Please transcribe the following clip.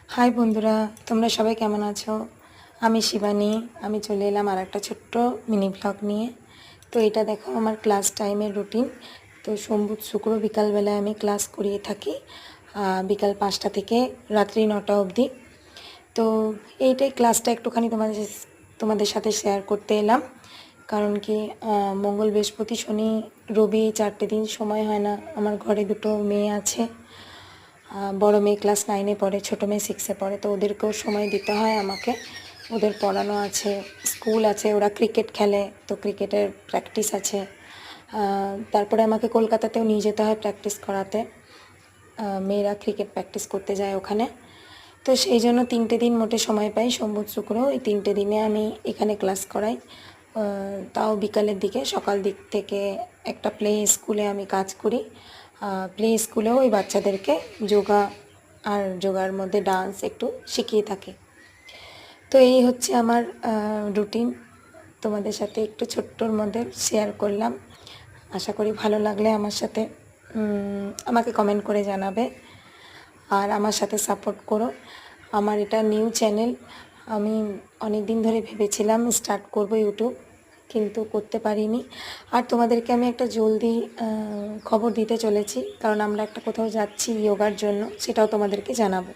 High বন্ধুরা, তোমরা সবাই কেমন আছো? আমি শিবানী। আমি চলে এলাম আর একটা ছোট্ট মিনি ব্লগ নিয়ে। তো এটা দেখো আমার ক্লাস টাইমের রুটিন। তো সোম বুধ শুক্র বিকালবেলায় আমি ক্লাস করিয়ে থাকি, বিকাল 5টা থেকে রাত্রি 9টা অবধি। তো এইটাই ক্লাসটা একটুখানি তোমাদের সাথে শেয়ার করতে এলাম। কারণ কি মঙ্গল বৃহস্পতি শনি রবি 4টে দিন সময় হয় না। আমার ঘরে দুটো মেয়ে আছে। বড় মেয়ে ক্লাস 9-এ পড়ে, ছোটো মেয়ে 6-এ পড়ে। তো ওদেরকেও সময় দিতে হয় আমাকে। ওদের পড়ানো আছে, স্কুল আছে, ওরা ক্রিকেট খেলে, তো ক্রিকেটের প্র্যাকটিস আছে। তারপরে আমাকে কলকাতাতেও নিয়ে যেতে হয় প্র্যাকটিস করাতে। মেয়েরা ক্রিকেট প্র্যাকটিস করতে যায় ওখানে। তো সেই জন্য 3টে দিন মোটে সময় পাই, সোম বুধ শুক্র। এই 3টে দিনে আমি এখানে ক্লাস করাই। তাও বিকালের দিকে, সকাল দিক থেকে একটা প্লে স্কুলে আমি কাজ করি। প্লে স্কুলেও ওই বাচ্চাদেরকে যোগা আর যোগার মধ্যে ডান্স একটু শিখিয়ে থাকি। তো এই হচ্ছে আমার রুটিন। তোমাদের সাথে একটু ছোট্টর মধ্যে শেয়ার করলাম। আশা করি ভালো লাগলে আমার সাথে আমাকে কমেন্ট করে জানাবে আর আমার সাথে সাপোর্ট করো। আমার এটা নিউ চ্যানেল। আমি অনেক দিন ধরে ভেবেছিলাম স্টার্ট করব ইউটিউব, কিন্তু করতে পারিনি। আর তোমাদেরকে আমি একটা জলদি খবর দিতে চলেছি, কারণ আমরা একটা কোথাও যাচ্ছি যোগার জন্য, সেটাও তোমাদেরকে জানাবো।